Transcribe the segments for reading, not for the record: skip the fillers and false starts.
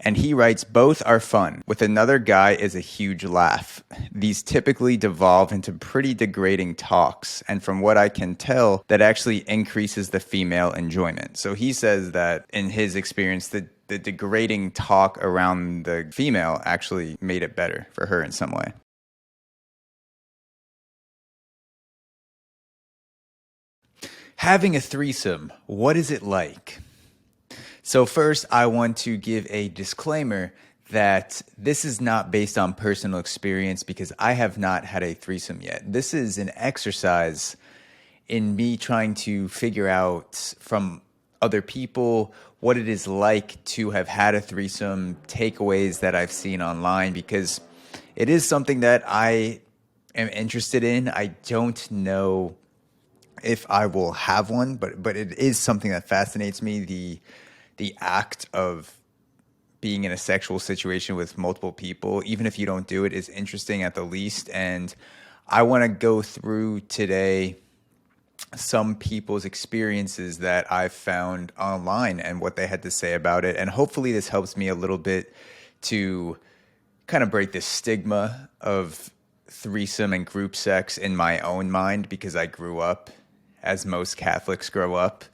And he writes, both are fun. With another guy is a huge laugh. These typically devolve into pretty degrading talks. And from what I can tell, that actually increases the female enjoyment. So he says that in his experience, the degrading talk around the female actually made it better for her in some way. Having a threesome, what is it like? So first, I want to give a disclaimer that this is not based on personal experience because I have not had a threesome yet. This is an exercise in me trying to figure out from other people what it is like to have had a threesome, takeaways that I've seen online, because it is something that I am interested in. I don't know if I will have one, but it is something that fascinates me. The act of being in a sexual situation with multiple people, even if you don't do it, is interesting at the least. And I want to go through today some people's experiences that I've found online and what they had to say about it. And hopefully this helps me a little bit to kind of break this stigma of threesome and group sex in my own mind, because I grew up, as most Catholics grow up,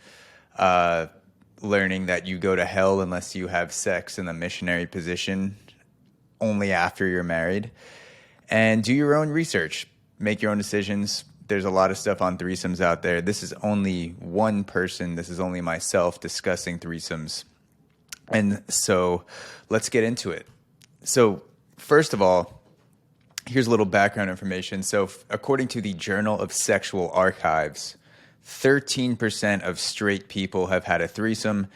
learning that you go to hell unless you have sex in the missionary position only after you're married. And do your own research, make your own decisions. There's a lot of stuff on threesomes out there. This is only one person. This is only myself discussing threesomes. And so let's get into it. So first of all, here's a little background information. So according to the Journal of Sexual Archives, 13% of straight people have had a threesome.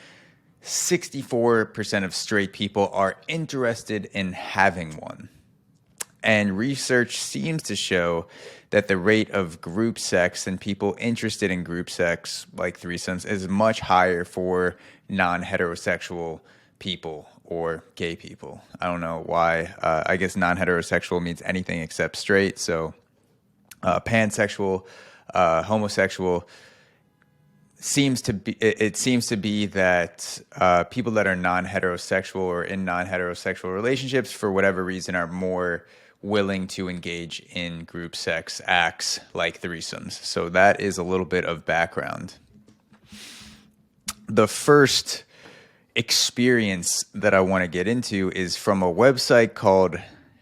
64% of straight people are interested in having one. And research seems to show that the rate of group sex and people interested in group sex, like threesomes, is much higher for non-heterosexual people or gay people. I don't know why. I guess non-heterosexual means anything except straight. So pansexual, homosexual, seems to be that people that are non-heterosexual or in non-heterosexual relationships, for whatever reason, are more willing to engage in group sex acts like threesomes. So that is a little bit of background. The first experience that I want to get into is from a website called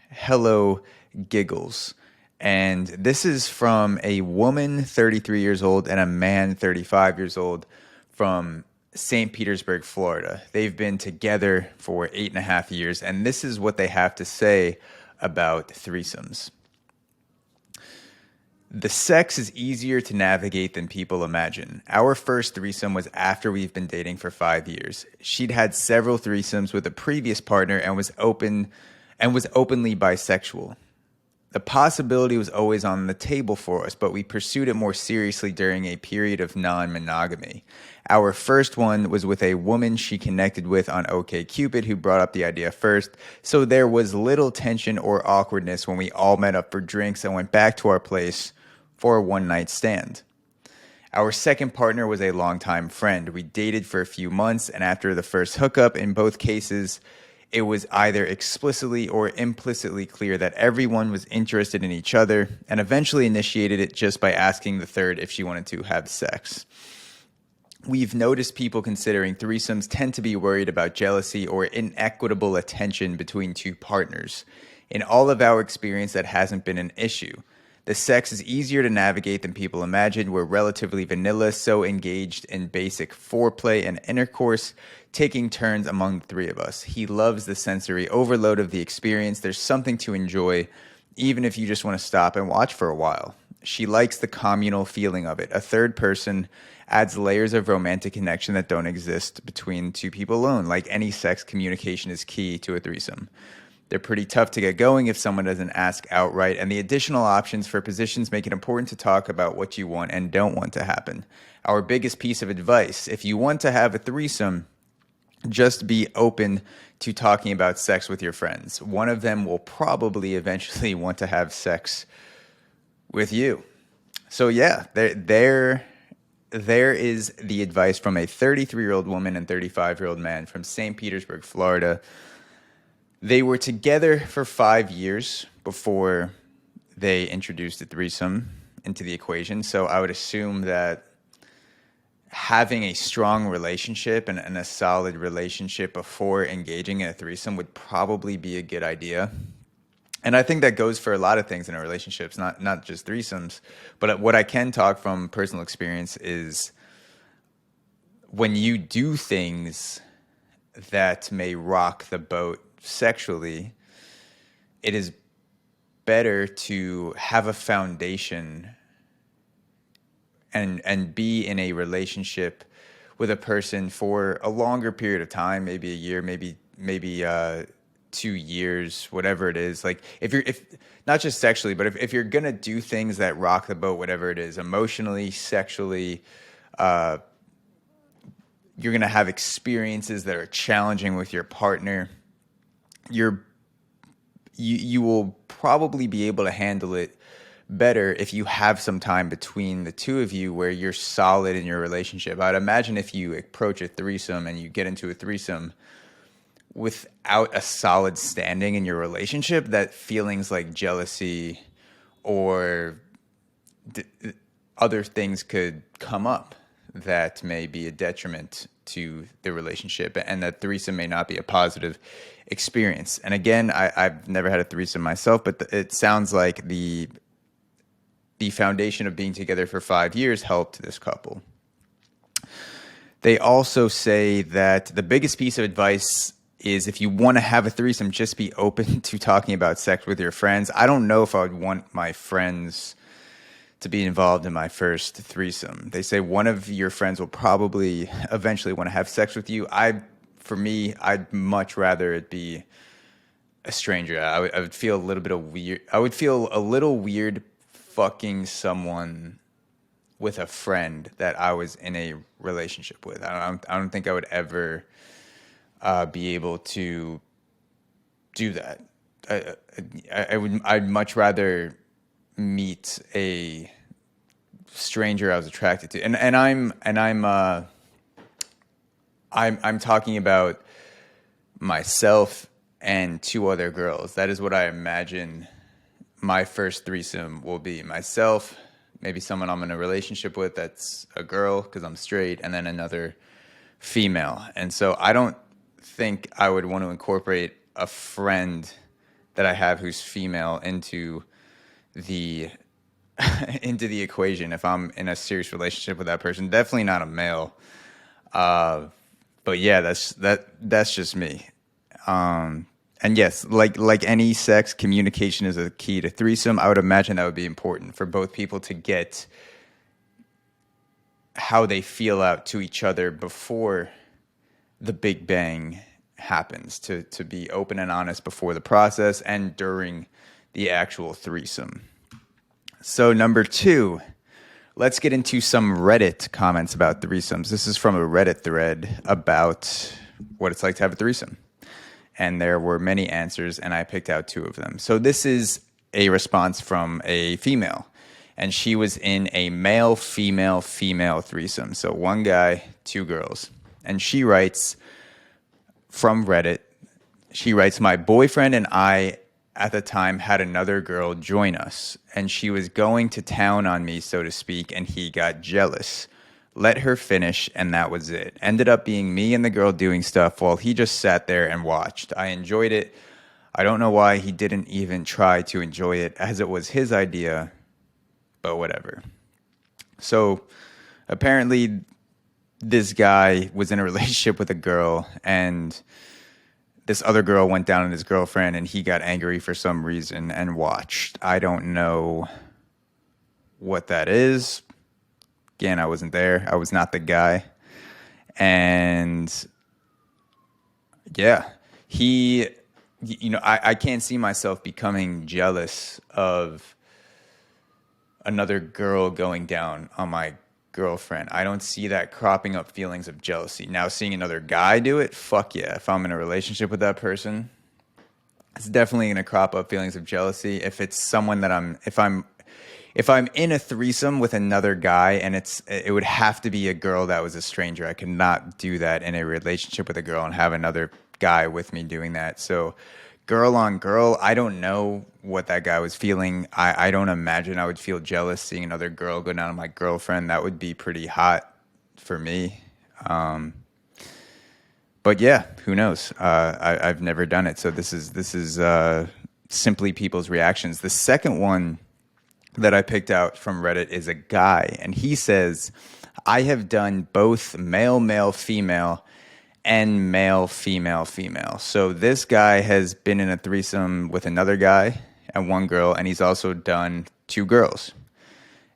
Hello Giggles. And this is from a woman 33 years old and a man 35 years old from St. Petersburg, Florida. They've been together for 8.5 years, and this is what they have to say about threesomes. The sex is easier to navigate than people imagine. Our first threesome was after we've been dating for 5 years. She'd had several threesomes with a previous partner and was openly bisexual. The possibility was always on the table for us, but we pursued it more seriously during a period of non-monogamy. Our first one was with a woman she connected with on OkCupid, who brought up the idea first, so there was little tension or awkwardness when we all met up for drinks and went back to our place for a one-night stand. Our second partner was a longtime friend. We dated for a few months, and after the first hookup, in both cases, it was either explicitly or implicitly clear that everyone was interested in each other, and eventually initiated it just by asking the third if she wanted to have sex. We've noticed people considering threesomes tend to be worried about jealousy or inequitable attention between two partners. In all of our experience, that hasn't been an issue. The sex is easier to navigate than people imagine. We're relatively vanilla, so engaged in basic foreplay and intercourse, taking turns among the three of us. He loves the sensory overload of the experience. There's something to enjoy, even if you just want to stop and watch for a while. She likes the communal feeling of it. A third person adds layers of romantic connection that don't exist between two people alone. Like any sex, communication is key to a threesome. They're pretty tough to get going if someone doesn't ask outright, and the additional options for positions make it important to talk about what you want and don't want to happen. Our biggest piece of advice: if you want to have a threesome, just be open to talking about sex with your friends. One of them will probably eventually want to have sex with you. So yeah, there there is the advice from a 33-year-old woman and 35-year-old man from St. Petersburg, Florida. They were together for 5 years before they introduced the threesome into the equation. So I would assume that having a strong relationship and a solid relationship before engaging in a threesome would probably be a good idea. And I think that goes for a lot of things in our relationships, not just threesomes. But what I can talk from personal experience is when you do things that may rock the boat sexually, it is better to have a foundation and be in a relationship with a person for a longer period of time, maybe a year, maybe 2 years, whatever it is. Like if not just sexually, but if you're gonna do things that rock the boat, whatever it is, emotionally, sexually, you're gonna have experiences that are challenging with your partner. You will probably be able to handle it better if you have some time between the two of you where you're solid in your relationship. I'd imagine if you approach a threesome and you get into a threesome without a solid standing in your relationship, that feelings like jealousy or other things could come up that may be a detriment to the relationship, and that threesome may not be a positive experience. And again, I've never had a threesome myself, but it sounds like the foundation of being together for 5 years helped this couple. They also say that the biggest piece of advice is if you want to have a threesome, just be open to talking about sex with your friends. I don't know if I would want my friends to be involved in my first threesome. They say one of your friends will probably eventually want to have sex with you. For me, I'd much rather it be a stranger. I would feel a little bit of weird. I would feel a little weird fucking someone with a friend that I was in a relationship with. I don't think I would ever be able to do that. I'd much rather meet a stranger I was attracted to, and I'm talking about myself and two other girls. That is what I imagine my first threesome will be. Myself, maybe someone I'm in a relationship with that's a girl because I'm straight, and then another female. And so I don't think I would want to incorporate a friend that I have who's female into the into the equation if I'm in a serious relationship with that person. Definitely not a male. But yeah, that's just me. And yes, like any sex, communication is a key to threesome. I would imagine that would be important for both people to get how they feel out to each other before the big bang happens, to be open and honest before the process and during the actual threesome. So number 2, let's get into some Reddit comments about threesomes. This is from a Reddit thread about what it's like to have a threesome. And there were many answers, and I picked out 2 of them. So this is a response from a female, and she was in a male-female threesome. So 1 guy, 2 girls. And she writes from Reddit, my boyfriend and I at the time had another girl join us, and she was going to town on me, so to speak, and he got jealous. Let her finish, and that was it. Ended up being me and the girl doing stuff while he just sat there and watched. I enjoyed it. I don't know why he didn't even try to enjoy it, as it was his idea, but whatever. So apparently this guy was in a relationship with a girl, and this other girl went down on his girlfriend, and he got angry for some reason and watched. I don't know what that is. Again, I wasn't there. I was not the guy. And yeah, I can't see myself becoming jealous of another girl going down on my girlfriend. I don't see that cropping up feelings of jealousy. Now, seeing another guy do it, fuck yeah. If I'm in a relationship with that person, it's definitely going to crop up feelings of jealousy. If it's someone that I'm if I'm in a threesome with another guy and it would have to be a girl that was a stranger. I could not do that in a relationship with a girl and have another guy with me doing that. So girl on girl, I don't know what that guy was feeling. I don't imagine I would feel jealous seeing another girl go down on my girlfriend. That would be pretty hot for me. But yeah, who knows? I've never done it. So this is simply people's reactions. The second one that I picked out from Reddit is a guy, and he says, I have done both male, male, female, and male, female, female. So this guy has been in a threesome with another guy and one girl, and he's also done two girls.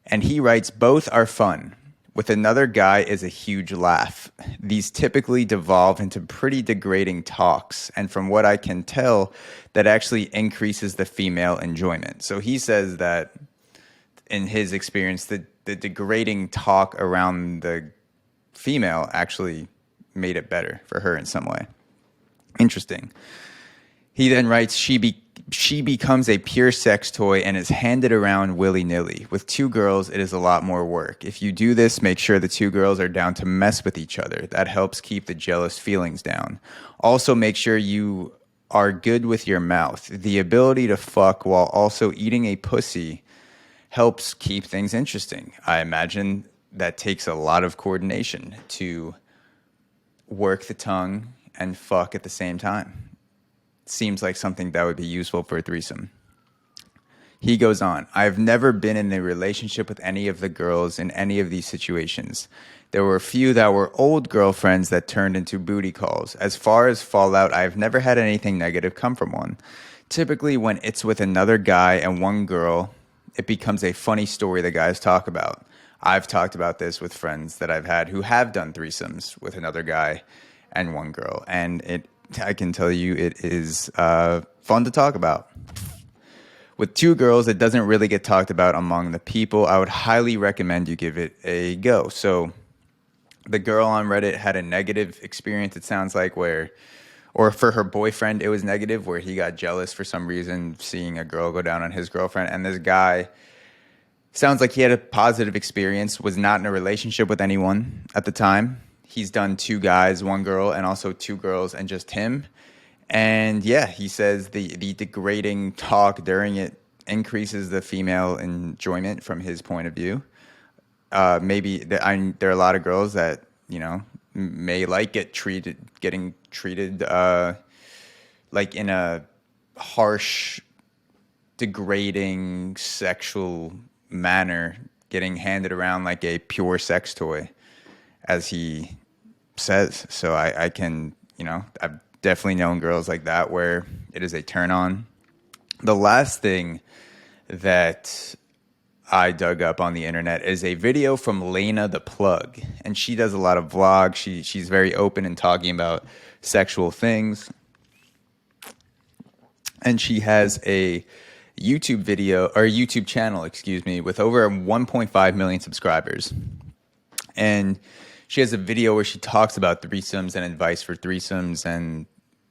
And he writes, both are fun. With another guy is a huge laugh. These typically devolve into pretty degrading talks, and from what I can tell, that actually increases the female enjoyment. So he says that in his experience, the degrading talk around the female actually made it better for her in some way. Interesting. He then writes, she becomes a pure sex toy and is handed around willy-nilly. With two girls, it is a lot more work. If you do this, make sure the two girls are down to mess with each other. That helps keep the jealous feelings down. Also, make sure you are good with your mouth. The ability to fuck while also eating a pussy helps keep things interesting. I imagine that takes a lot of coordination to work the tongue and fuck at the same time. Seems like something that would be useful for a threesome. He goes on, I've never been in a relationship with any of the girls in any of these situations. There were a few that were old girlfriends that turned into booty calls. As far as fallout, I've never had anything negative come from one. Typically, when it's with another guy and one girl, it becomes a funny story the guys talk about. I've talked about this with friends that I've had who have done threesomes with another guy and one girl, and I can tell you it is fun to talk about. With two girls, it doesn't really get talked about among the people. I would highly recommend you give it a go. So the girl on Reddit had a negative experience, it sounds like, or for her boyfriend, it was negative, where he got jealous for some reason seeing a girl go down on his girlfriend. And this guy, sounds like he had a positive experience, was not in a relationship with anyone at the time. He's done two guys, one girl, and also two girls and just him. And yeah, he says the degrading talk during it increases the female enjoyment from his point of view. Maybe there are a lot of girls that, may like getting treated like in a harsh, degrading, sexual manner, getting handed around like a pure sex toy, as he says. So I can, I've definitely known girls like that where it is a turn on. The last thing that I dug up on the internet is a video from Lena the Plug, and she does a lot of vlogs. She's very open in talking about sexual things, and she has a YouTube channel, with over 1.5 million subscribers. And she has a video where she talks about threesomes and advice for threesomes, and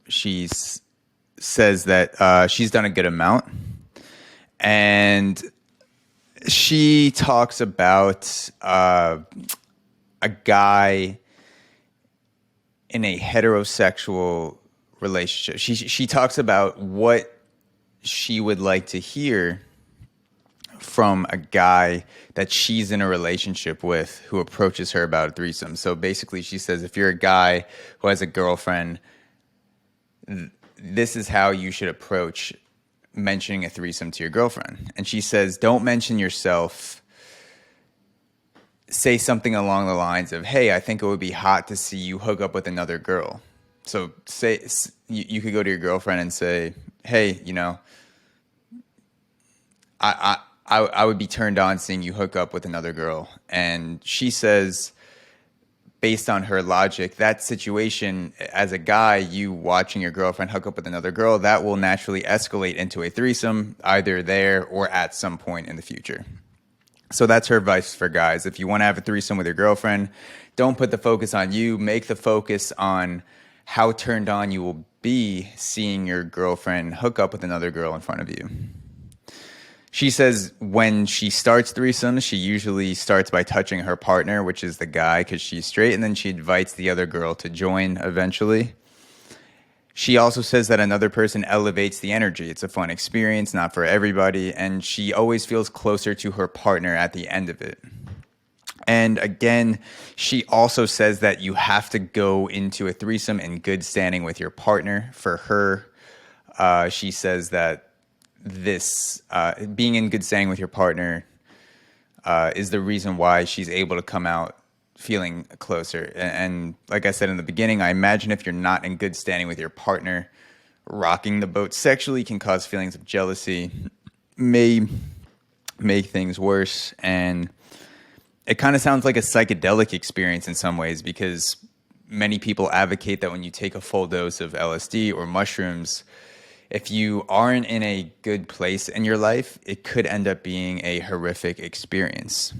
she says that she's done a good amount. And she talks about a guy in a heterosexual relationship. She talks about what she would like to hear from a guy that she's in a relationship with who approaches her about a threesome. So basically, she says, if you're a guy who has a girlfriend, this is how you should approach mentioning a threesome to your girlfriend. And she says, don't mention yourself. Say something along the lines of, hey, I think it would be hot to see you hook up with another girl. So you could go to your girlfriend and say, hey, I would be turned on seeing you hook up with another girl. And she says, based on her logic, that situation, as a guy, you watching your girlfriend hook up with another girl, that will naturally escalate into a threesome, either there or at some point in the future. So that's her advice for guys. If you want to have a threesome with your girlfriend, don't put the focus on you. Make the focus on how turned on you will be seeing your girlfriend hook up with another girl in front of you. She says when she starts threesomes, she usually starts by touching her partner, which is the guy, because she's straight, and then she invites the other girl to join eventually. She also says that another person elevates the energy. It's a fun experience, not for everybody, and she always feels closer to her partner at the end of it. And again, she also says that you have to go into a threesome in good standing with your partner. For her, she says that this being in good standing with your partner is the reason why she's able to come out feeling closer. And like I said in the beginning, I imagine if you're not in good standing with your partner, rocking the boat sexually can cause feelings of jealousy, may make things worse, and it kind of sounds like a psychedelic experience in some ways, because many people advocate that when you take a full dose of LSD or mushrooms, if you aren't in a good place in your life, it could end up being a horrific experience.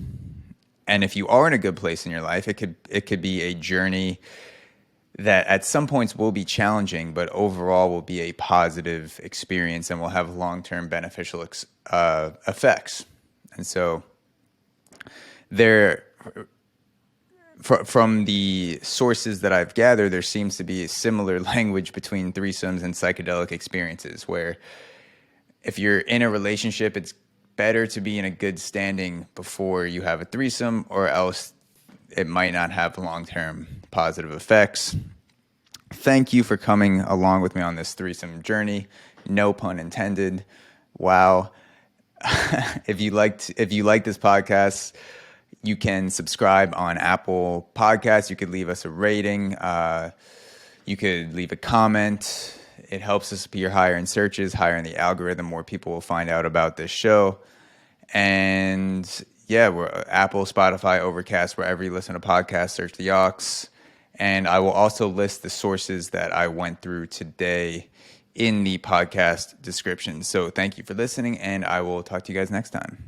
And if you are in a good place in your life, it could be a journey that at some points will be challenging, but overall will be a positive experience and will have long-term beneficial effects. And so from the sources that I've gathered, there seems to be a similar language between threesomes and psychedelic experiences, where if you're in a relationship, it's better to be in a good standing before you have a threesome, or else it might not have long-term positive effects. Thank you for coming along with me on this threesome journey. No pun intended. Wow. If you like this podcast, you can subscribe on Apple Podcasts. You could leave us a rating. You could leave a comment. It helps us appear higher in searches, higher in the algorithm. More people will find out about this show. And yeah, we're Apple, Spotify, Overcast, wherever you listen to podcasts, search the Aux. And I will also list the sources that I went through today in the podcast description. So thank you for listening, and I will talk to you guys next time.